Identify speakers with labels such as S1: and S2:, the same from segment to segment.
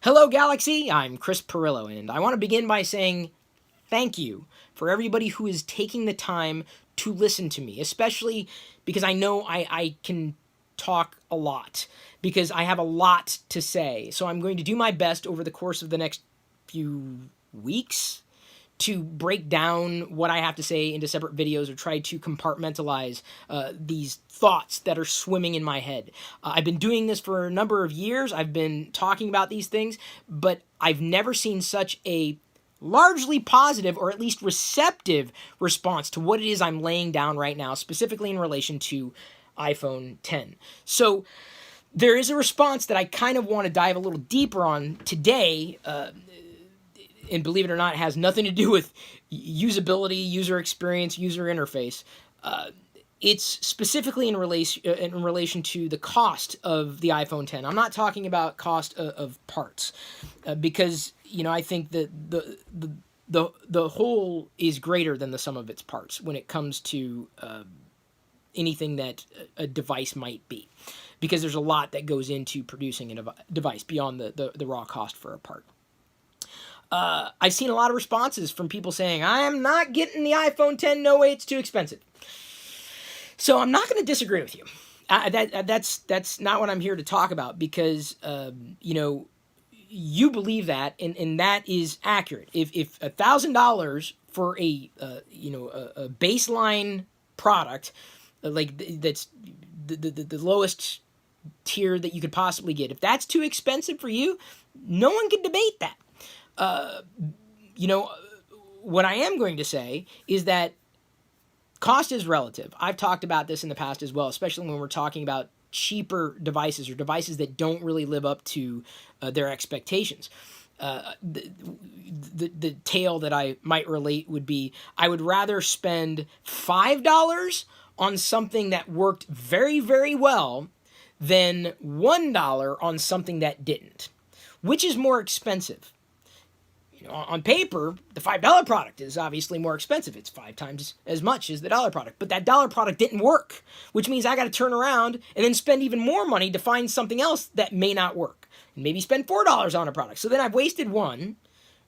S1: Hello, Galaxy. I'm Chris Perillo, and I want to begin by saying thank you for everybody who is taking the time to listen to me, especially because I know I can talk a lot, because I have a lot to say. So I'm going to do my best over the course of the next few weeks to break down what I have to say into separate videos or try to compartmentalize these thoughts that are swimming in my head. I've been doing this for a number of years. I've been talking about these things, but I've never seen such a largely positive or at least receptive response to what it is I'm laying down right now, specifically in relation to iPhone 10. So there is a response that I kind of want to dive a little deeper on today. And believe it or not, it has nothing to do with usability, user experience, user interface. It's specifically in relation to the cost of the iPhone 10. I'm not talking about cost of parts, because I think that the whole is greater than the sum of its parts when it comes to anything that a device might be, because there's a lot that goes into producing a device beyond the raw cost for a part. I've seen a lot of responses from people saying, I am not getting the iPhone 10, no way, it's too expensive. So I'm not going to disagree with you. That's not what I'm here to talk about, because, you believe that, and that is accurate. If $1,000 for a baseline product, like that's the lowest tier that you could possibly get, if that's too expensive for you, no one can debate that. What I am going to say is that cost is relative. I've talked about this in the past as well, especially when we're talking about cheaper devices or devices that don't really live up to their expectations. The tale that I might relate would be, I would rather spend $5 on something that worked very, very well than $1 on something that didn't. Which is more expensive? On paper, the $5 product is obviously more expensive. It's 5 times as much as the dollar product. But that dollar product didn't work, which means I got to turn around and then spend even more money to find something else that may not work. And maybe spend $4 on a product. So then I've wasted one.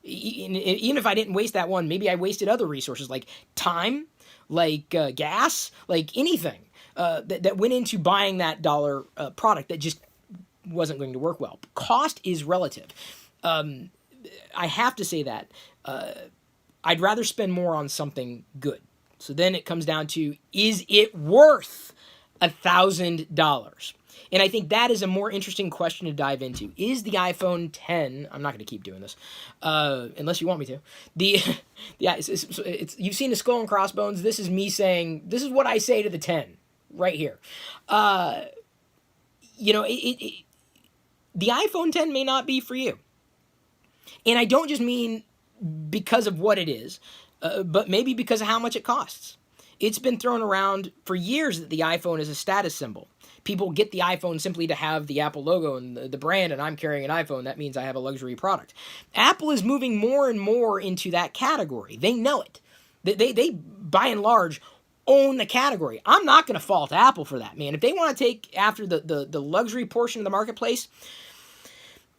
S1: Even if I didn't waste that one, maybe I wasted other resources like time, like gas, like anything that went into buying that dollar product that just wasn't going to work well. Cost is relative. I have to say that I'd rather spend more on something good. So then it comes down to, is it worth $1,000? And I think that is a more interesting question to dive into. Is the iPhone 10? I'm not going to keep doing this, unless you want me to. You've seen the skull and crossbones. This is me saying, this is what I say to the 10 right here. The iPhone 10 may not be for you. And I don't just mean because of what it is, but maybe because of how much it costs. It's been thrown around for years that the iPhone is a status symbol. People get the iPhone simply to have the Apple logo and the brand, and I'm carrying an iPhone. That means I have a luxury product. Apple is moving more and more into that category. They know it. They by and large, own the category. I'm not going to fault Apple for that, man. If they want to take after the luxury portion of the marketplace,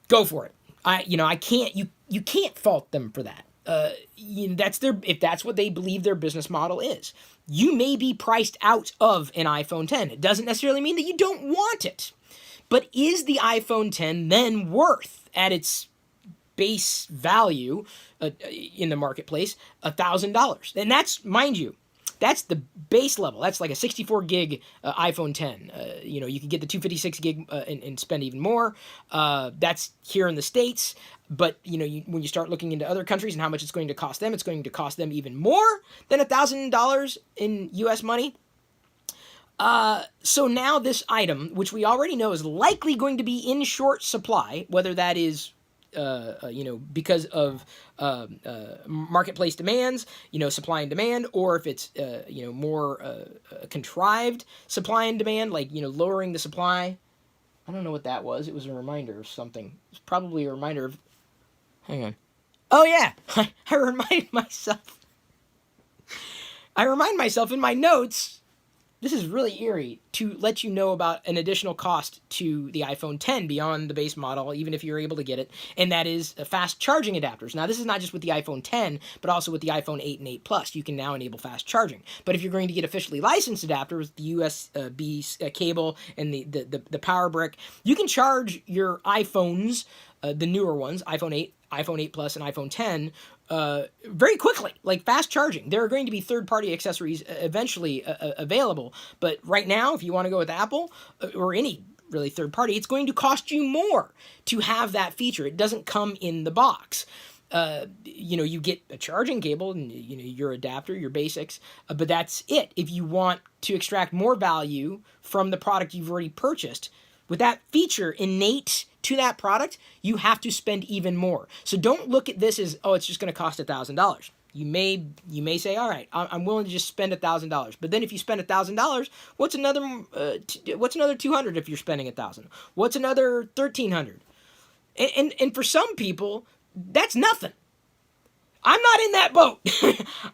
S1: go for it. I can't. You can't fault them for that. If that's what they believe their business model is. You may be priced out of an iPhone 10. It doesn't necessarily mean that you don't want it. But is the iPhone 10 then worth, at its base value in the marketplace, $1,000? And that's, mind you, that's the base level. That's like a 64 gig iPhone 10. You can get the 256 gig and spend even more. That's here in the States. But, when you start looking into other countries and how much it's going to cost them, it's going to cost them even more than $1,000 in U.S. money. So now this item, which we already know is likely going to be in short supply, whether that is because of marketplace demands, supply and demand, or if it's, more contrived supply and demand, like, lowering the supply. I don't know what that was. It was a reminder of something. It's probably a reminder of... Hang on. Oh, yeah. I remind myself in my notes, this is really eerie to let you know about an additional cost to the iPhone 10 beyond the base model, even if you're able to get it, and that is fast charging adapters. Now, this is not just with the iPhone 10, but also with the iPhone 8 and 8 Plus. You can now enable fast charging. But if you're going to get officially licensed adapters, the USB cable and the power brick, you can charge your iPhones, the newer ones, iPhone 8, iPhone 8 Plus, and iPhone 10, very quickly, like fast charging. There are going to be third-party accessories eventually available, but right now, if you want to go with Apple or any really third party, it's going to cost you more to have that feature. It doesn't come in the box. You get a charging cable and your adapter, your basics, but that's it. If you want to extract more value from the product you've already purchased, with that feature innate to that product, you have to spend even more. So don't look at this as, oh, it's just going to cost $1,000. You may say, all right, I'm willing to just spend $1,000. But then if you spend $1,000, what's another $200 if you're spending $1,000? What's another $1,300? And for some people, that's nothing. I'm not in that boat.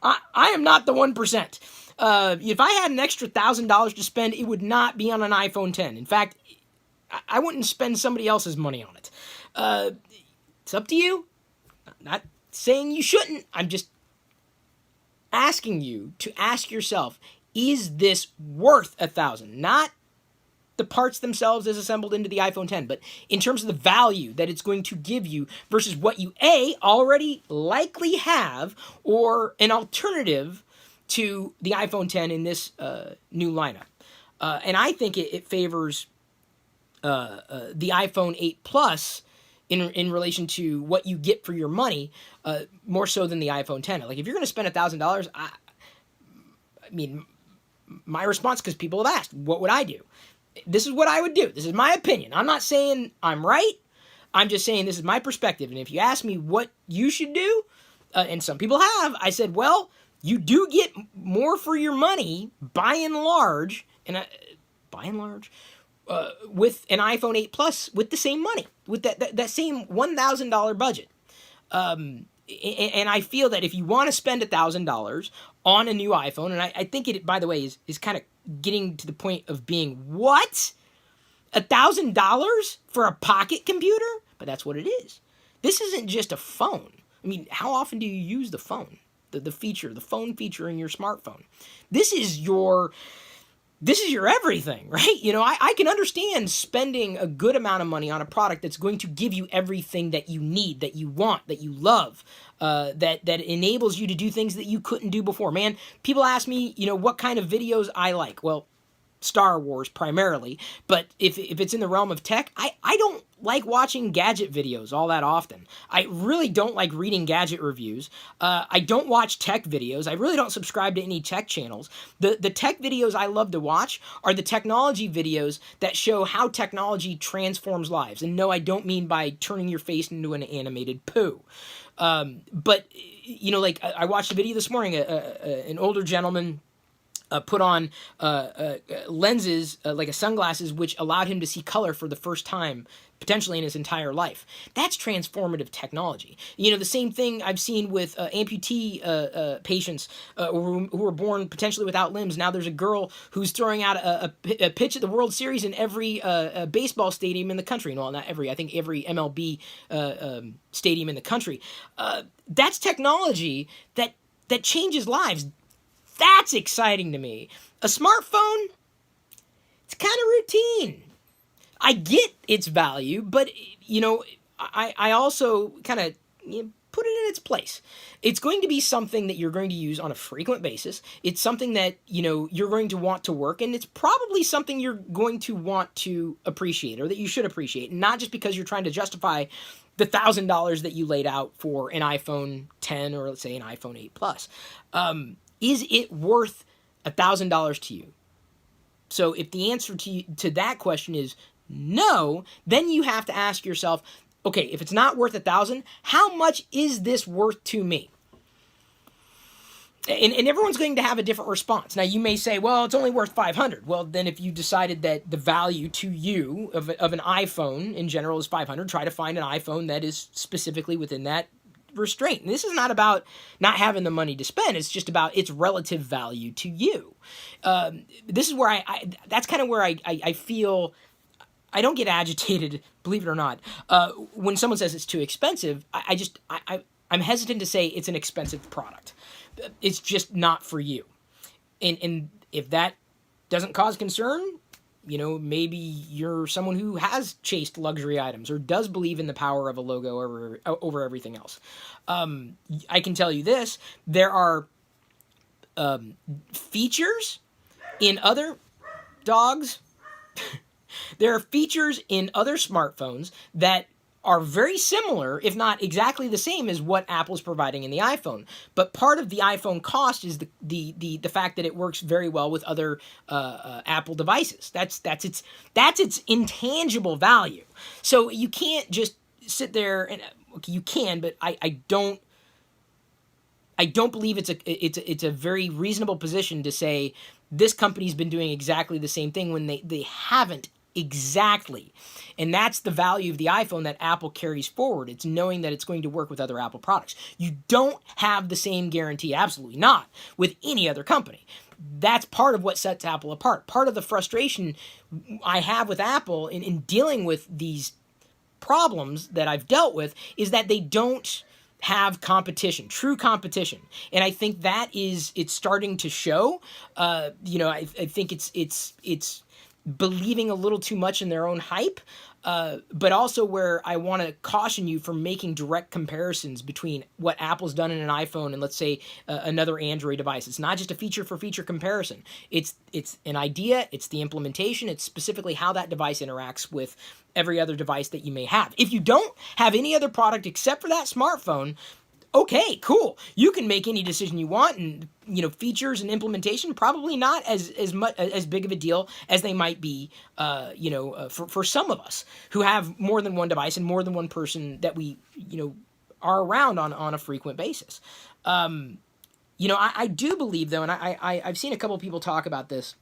S1: I am not the 1%. If I had an extra $1,000 to spend, it would not be on an iPhone 10. In fact, I wouldn't spend somebody else's money on it. It's up to you. I'm not saying you shouldn't. I'm just asking you to ask yourself, is this worth $1,000? Not the parts themselves as assembled into the iPhone 10, but in terms of the value that it's going to give you versus what you already likely have, or an alternative to the iPhone 10 in this new lineup. And I think it favors the iPhone 8 Plus in relation to what you get for your money, more so than the iPhone 10. Like, if you're going to spend $1,000, I mean, my response, because people have asked, what would I do? This is what I would do. This is my opinion. I'm not saying I'm right. I'm just saying this is my perspective. And if you ask me what you should do, and some people have, I said, well, you do get more for your money by and large, with an iPhone 8 Plus with the same money, with that same $1,000 budget. And I feel that if you want to spend $1,000 on a new iPhone, and I think it, by the way, is kind of getting to the point of being, what? $1,000 for a pocket computer? But that's what it is. This isn't just a phone. I mean, how often do you use the phone? The phone feature in your smartphone. This is your everything, right? I can understand spending a good amount of money on a product that's going to give you everything that you need, that you want, that you love, that enables you to do things that you couldn't do before. Man, people ask me, what kind of videos I like. Well, Star Wars primarily, but if it's in the realm of tech, I don't like watching gadget videos all that often. I really don't like reading gadget reviews. I don't watch tech videos. I really don't subscribe to any tech channels. The tech videos I love to watch are the technology videos that show how technology transforms lives. And no, I don't mean by turning your face into an animated poo. But like I watched a video this morning, an older gentleman put on lenses, like sunglasses, which allowed him to see color for the first time, potentially in his entire life. That's transformative technology. The same thing I've seen with amputee patients who were born potentially without limbs. Now there's a girl who's throwing out a pitch at the World Series in every baseball stadium in the country. No, not every. I think every MLB stadium in the country. That's technology that changes lives. That's exciting to me. A smartphone, it's kind of routine. I get its value, but, I also kind of put it in its place. It's going to be something that you're going to use on a frequent basis. It's something that, you're going to want to work, and it's probably something you're going to want to appreciate, or that you should appreciate, not just because you're trying to justify the $1,000 that you laid out for an iPhone 10 or, let's say, an iPhone 8 Plus. Is it worth $1,000 to you? So if the answer to that question is no, then you have to ask yourself, okay, if it's not worth $1,000, how much is this worth to me? And everyone's going to have a different response. Now, you may say, well, it's only worth $500. Well, then if you decided that the value to you of an iPhone in general is $500, try to find an iPhone that is specifically within that restraint. And this is not about not having the money to spend. It's just about its relative value to you. This is where that's kind of where I feel I don't get agitated, believe it or not, when someone says it's too expensive. I'm hesitant to say it's an expensive product. It's just not for you. And if that doesn't cause concern, maybe you're someone who has chased luxury items or does believe in the power of a logo over everything else. I can tell you this: there are features in other dogs. There are features in other smartphones that are very similar, if not exactly the same, as what Apple's providing in the iPhone. But part of the iPhone cost is the fact that it works very well with other Apple devices. That's its intangible value. So you can't just sit there and you can, but I don't believe it's a very reasonable position to say this company's been doing exactly the same thing when they haven't exactly. And that's the value of the iPhone that Apple carries forward. It's knowing that it's going to work with other Apple products. You don't have the same guarantee, absolutely not, with any other company. That's part of what sets Apple apart. Part of the frustration I have with Apple in dealing with these problems that I've dealt with is that they don't have competition, true competition. And I think it's starting to show. I think it's believing a little too much in their own hype, but also where I want to caution you from making direct comparisons between what Apple's done in an iPhone and, let's say, another Android device. It's not just a feature for feature comparison. It's an idea, it's the implementation, it's specifically how that device interacts with every other device that you may have. If you don't have any other product except for that smartphone, okay, cool. You can make any decision you want, and features and implementation probably not as much as big of a deal as they might be. For some of us who have more than one device and more than one person that we are around on a frequent basis. I do believe though, and I've seen a couple of people talk about this,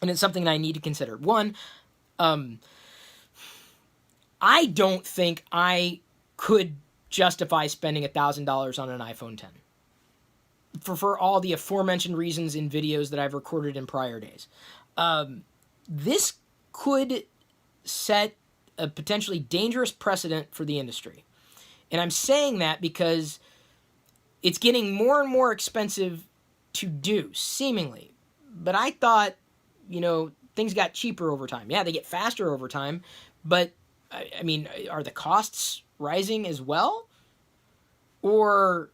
S1: and it's something that I need to consider. One, I don't think I could justify spending $1,000 on an iPhone X for all the aforementioned reasons in videos that I've recorded in prior days. This could set a potentially dangerous precedent for the industry. And I'm saying that because it's getting more and more expensive to do, seemingly. But I thought, things got cheaper over time. Yeah, they get faster over time, but I mean, are the costs rising as well? Or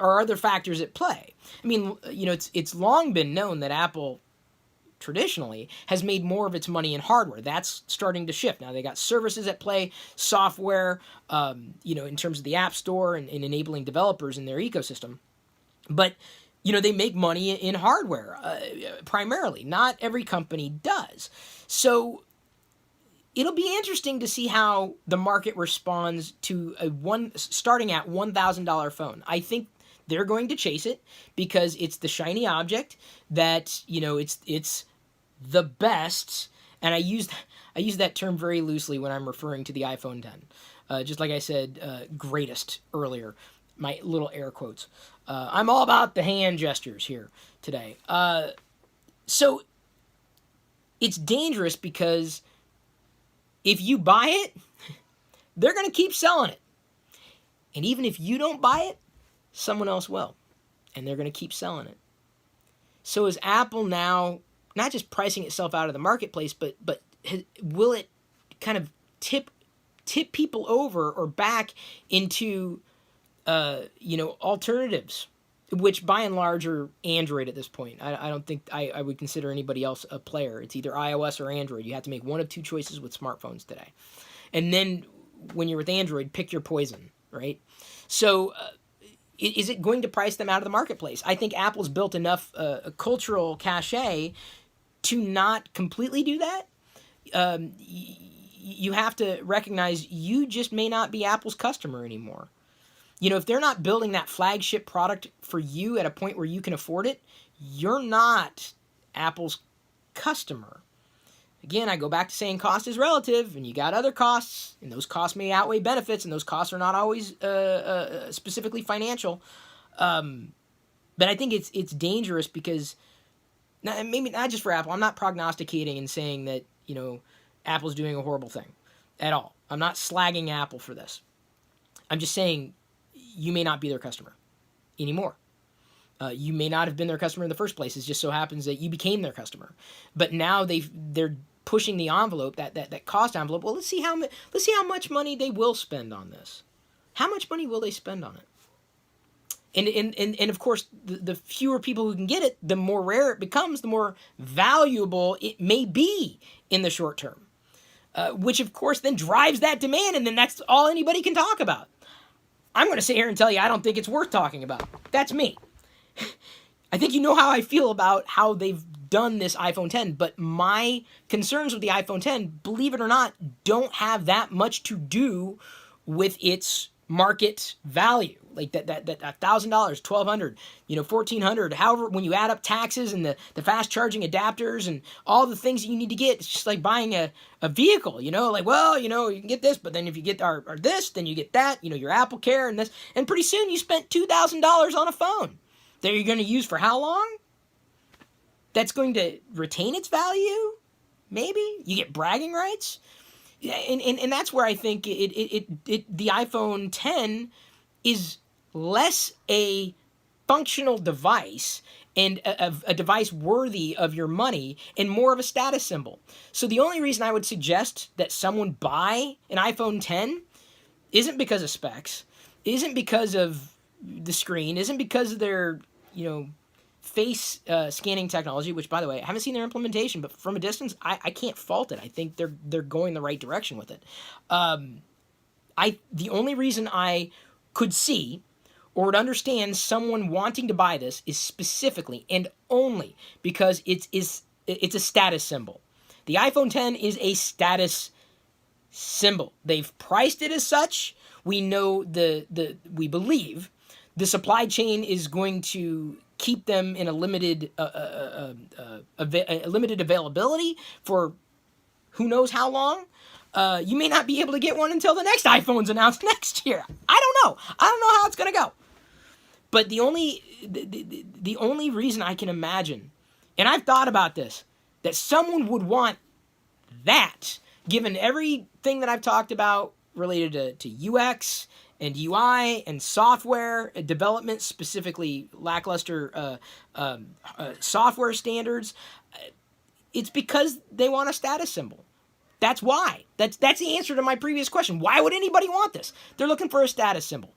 S1: are other factors at play? I mean, it's long been known that Apple traditionally has made more of its money in hardware. That's starting to shift. Now they got services at play, software, in terms of the App Store and enabling developers in their ecosystem. But, they make money in hardware primarily. Not every company does. So it'll be interesting to see how the market responds to starting at $1,000 phone. I think they're going to chase it because it's the shiny object that it's the best. And I use that term very loosely when I'm referring to the iPhone X. Just like I said, greatest earlier, my little air quotes. I'm all about the hand gestures here today. So it's dangerous because if you buy it, they're going to keep selling it. And even if you don't buy it, someone else will. And they're going to keep selling it. So is Apple now not just pricing itself out of the marketplace, but will it kind of tip people over or back into alternatives, which by and large are Android at this point. I don't think I would consider anybody else a player. It's either iOS or Android. You have to make one of two choices with smartphones today. And then when you're with Android, pick your poison, right? So is it going to price them out of the marketplace? I think Apple's built enough a cultural cachet to not completely do that. You have to recognize you just may not be Apple's customer anymore. If they're not building that flagship product for you at a point where you can afford it, you're not Apple's customer. Again, I go back to saying cost is relative, and you got other costs, and those costs may outweigh benefits, and those costs are not always specifically financial. But I think it's dangerous because maybe not just for Apple. I'm not prognosticating and saying that Apple's doing a horrible thing at all. I'm not slagging Apple for this. I'm just saying you may not be their customer anymore. You may not have been their customer in the first place. It just so happens that you became their customer. But now they're pushing the envelope, that cost envelope. Well, let's see how much money they will spend on this. How much money will they spend on it? And of course, the fewer people who can get it, the more rare it becomes, the more valuable it may be in the short term. Which, of course, then drives that demand, and then that's all anybody can talk about. I'm going to sit here and tell you I don't think it's worth talking about. That's me. I think you know how I feel about how they've done this iPhone 10, but my concerns with the iPhone 10, believe it or not, don't have that much to do with its market value. Like that $1,000, $1,200, $1,400, however, when you add up taxes and the fast charging adapters and all the things that you need to get, it's just like buying a vehicle, you can get this, but then if you get our this, then you get that, your Apple Care and this, and pretty soon you spent $2,000 on a phone that you're going to use for how long? That's going to retain its value? Maybe? You get bragging rights? And that's where I think the iPhone 10 is less a functional device and a device worthy of your money and more of a status symbol. So the only reason I would suggest that someone buy an iPhone 10 isn't because of specs, isn't because of the screen, isn't because of their, face scanning technology, which, by the way, I haven't seen their implementation, but from a distance, I can't fault it. I think they're going the right direction with it. The only reason I could see or would understand someone wanting to buy this is specifically and only because it's a status symbol. The iPhone 10 is a status symbol. They've priced it as such. We know we believe the supply chain is going to keep them in a limited availability for who knows how long. You may not be able to get one until the next iPhone's announced next year. I don't know how it's going to go. But the only reason I can imagine, and I've thought about this, that someone would want that, given everything that I've talked about related to UX and UI and software development, specifically lackluster software standards, it's because they want a status symbol. That's why. That's the answer to my previous question. Why would anybody want this? They're looking for a status symbol.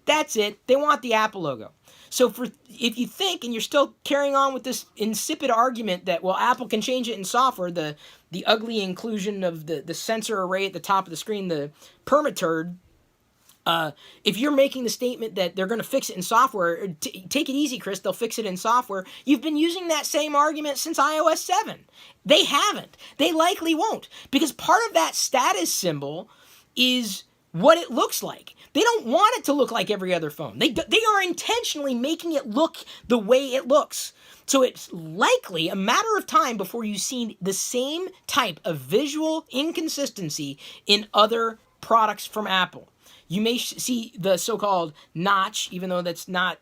S1: That's it. They want the Apple logo. So if you think, and you're still carrying on with this insipid argument that, well, Apple can change it in software, the ugly inclusion of the sensor array at the top of the screen, the permaturd, if you're making the statement that they're going to fix it in software, take it easy, Chris, they'll fix it in software. You've been using that same argument since iOS 7. They haven't. They likely won't. Because part of that status symbol is what it looks like. They don't want it to look like every other phone. They are intentionally making it look the way it looks. So it's likely a matter of time before you see the same type of visual inconsistency in other products from Apple. You may see the so-called notch, even though that's not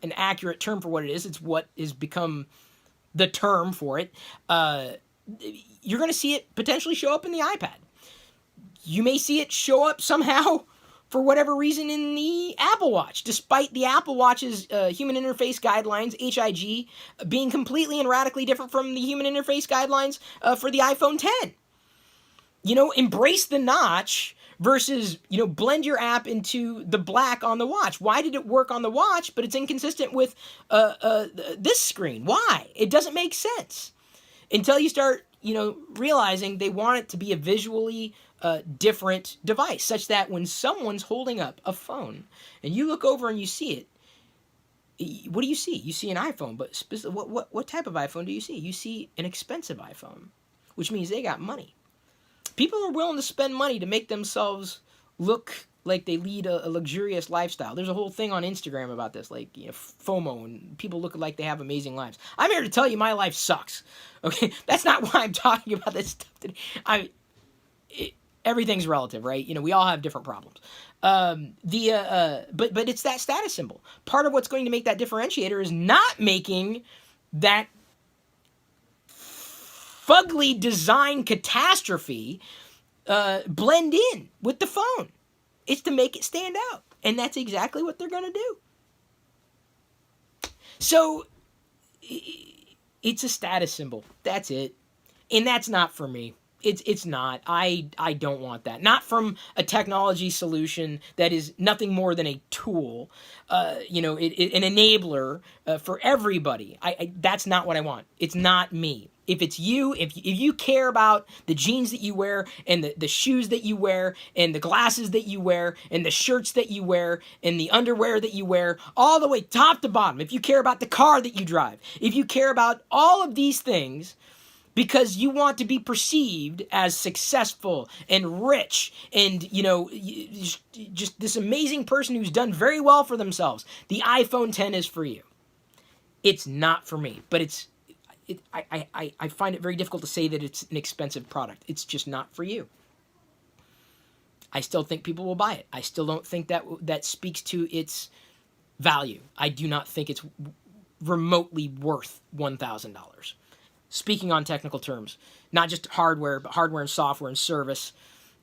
S1: an accurate term for what it is. It's what has become the term for it. You're going to see it potentially show up in the iPad. You may see it show up somehow, for whatever reason, in the Apple Watch, despite the Apple Watch's human interface guidelines, HIG, being completely and radically different from the human interface guidelines for the iPhone 10. Embrace the notch versus, blend your app into the black on the watch. Why did it work on the watch, but it's inconsistent with this screen? Why? It doesn't make sense. Until you start, realizing they want it to be a visually different device, such that when someone's holding up a phone and you look over and you see it, what do you see? You see an iPhone, but what type of iPhone do you see? You see an expensive iPhone, which means they got money. People are willing to spend money to make themselves look like they lead a luxurious lifestyle. There's a whole thing on Instagram about this, like, you know, FOMO, and people look like they have amazing lives. I'm here to tell you my life sucks. Okay, that's not why I'm talking about this stuff today. Everything's relative, right? You know, we all have different problems. But it's that status symbol. Part of what's going to make that differentiator is not making that fugly design catastrophe blend in with the phone. It's to make it stand out. And that's exactly what they're going to do. So it's a status symbol. That's it. And that's not for me. It's not. I don't want that. Not from a technology solution that is nothing more than a tool, an enabler for everybody. That's not what I want. It's not me. If it's you, if you care about the jeans that you wear and the shoes that you wear and the glasses that you wear and the shirts that you wear and the underwear that you wear, all the way top to bottom, if you care about the car that you drive, if you care about all of these things, because you want to be perceived as successful and rich and, just this amazing person who's done very well for themselves, the iPhone 10 is for you. It's not for me, but I find it very difficult to say that it's an expensive product. It's just not for you. I still think people will buy it. I still don't think that speaks to its value. I do not think it's remotely worth $1,000. Speaking on technical terms, not just hardware, but hardware and software and service,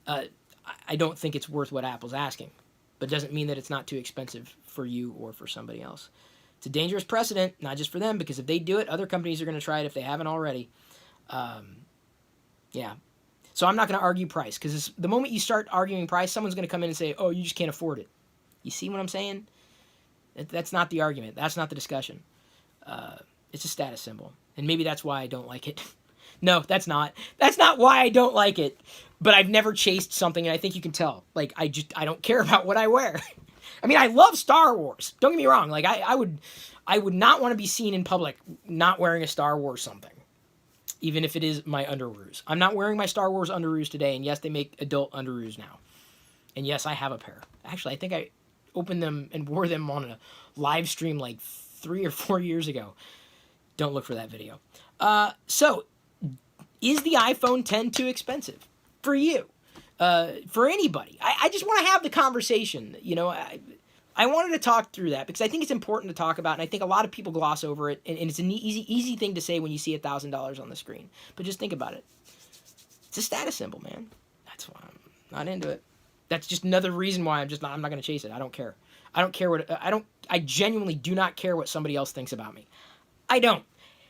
S1: I don't think it's worth what Apple's asking. But it doesn't mean that it's not too expensive for you or for somebody else. It's a dangerous precedent, not just for them, because if they do it, other companies are going to try it if they haven't already. Yeah. So I'm not going to argue price, because the moment you start arguing price, someone's going to come in and say, oh, you just can't afford it. You see what I'm saying? That's not the argument. That's not the discussion. It's a status symbol. And maybe that's why I don't like it. No, that's not. That's not why I don't like it. But I've never chased something, and I think you can tell. Like, I don't care about what I wear. I mean, I love Star Wars. Don't get me wrong. Like, I would not want to be seen in public not wearing a Star Wars something, even if it is my underoos. I'm not wearing my Star Wars underoos today, and yes, they make adult underoos now. And yes, I have a pair. Actually, I think I opened them and wore them on a live stream like 3 or 4 years ago. Don't look for that video. So, is the iPhone 10 too expensive for you? For anybody? I just want to have the conversation. I wanted to talk through that because I think it's important to talk about, and I think a lot of people gloss over it, and it's an easy thing to say when you see $1,000 on the screen. But just think about it. It's a status symbol, man. That's why I'm not into it. That's just another reason why I'm not going to chase it. I don't care. I genuinely do not care what somebody else thinks about me. I don't.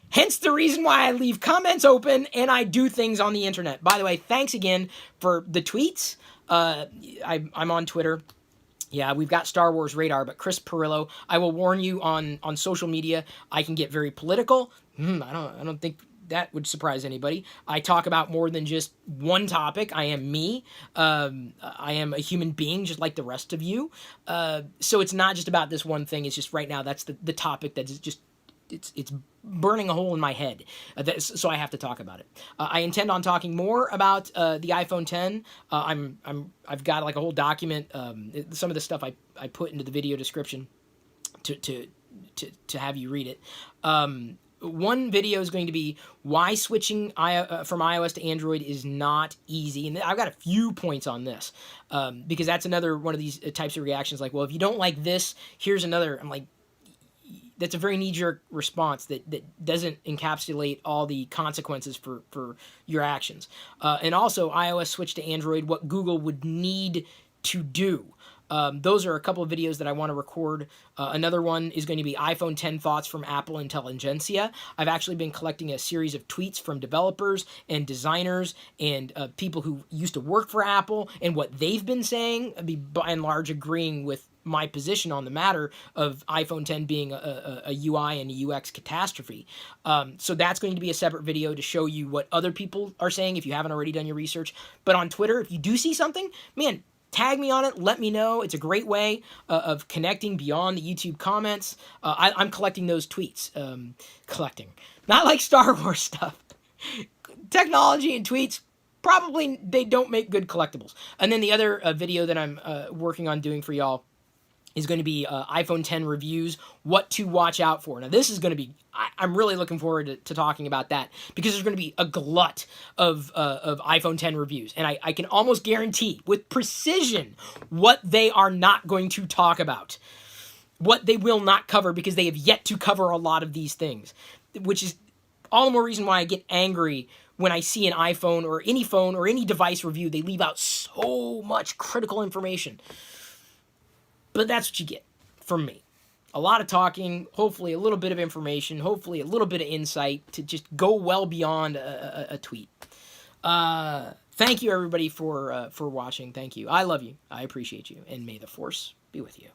S1: Hence the reason why I leave comments open and I do things on the internet. By the way, thanks again for the tweets. I'm on Twitter. Yeah, we've got Star Wars Radar, but Chris Perillo, I will warn you on social media, I can get very political. I don't think that would surprise anybody. I talk about more than just one topic. I am me. I am a human being just like the rest of you. So it's not just about this one thing. It's just right now that's the topic that is just it's burning a hole in my head, so I have to talk about it. I intend on talking more about the iPhone 10. I've got like a whole document. Some of the stuff I put into the video description to have you read it. One video is going to be why switching from iOS to Android is not easy, and I've got a few points on this because that's another one of these types of reactions. Like, well, if you don't like this, here's another. I'm like, that's a very knee-jerk response that doesn't encapsulate all the consequences for your actions. And also, iOS switch to Android, what Google would need to do. Those are a couple of videos that I want to record. Another one is going to be iPhone 10 thoughts from Apple Intelligentsia. I've actually been collecting a series of tweets from developers and designers and people who used to work for Apple and what they've been saying, by and large agreeing with my position on the matter of iPhone 10 being a UI and a UX catastrophe. So that's going to be a separate video to show you what other people are saying if you haven't already done your research. But on Twitter, if you do see something, man, tag me on it. Let me know. It's a great way of connecting beyond the YouTube comments. I'm collecting those tweets. Collecting. Not like Star Wars stuff. Technology and tweets, probably they don't make good collectibles. And then the other video that I'm working on doing for y'all is going to be iPhone 10 reviews, what to watch out for. Now, this is going to be, I'm really looking forward to talking about that, because there's going to be a glut of iPhone 10 reviews. And I can almost guarantee with precision what they are not going to talk about, what they will not cover, because they have yet to cover a lot of these things, which is all the more reason why I get angry when I see an iPhone or any device review. They leave out so much critical information. But that's what you get from me. A lot of talking, hopefully a little bit of information, hopefully a little bit of insight to just go well beyond a tweet. Thank you, everybody, for watching. Thank you. I love you. I appreciate you. And may the Force be with you.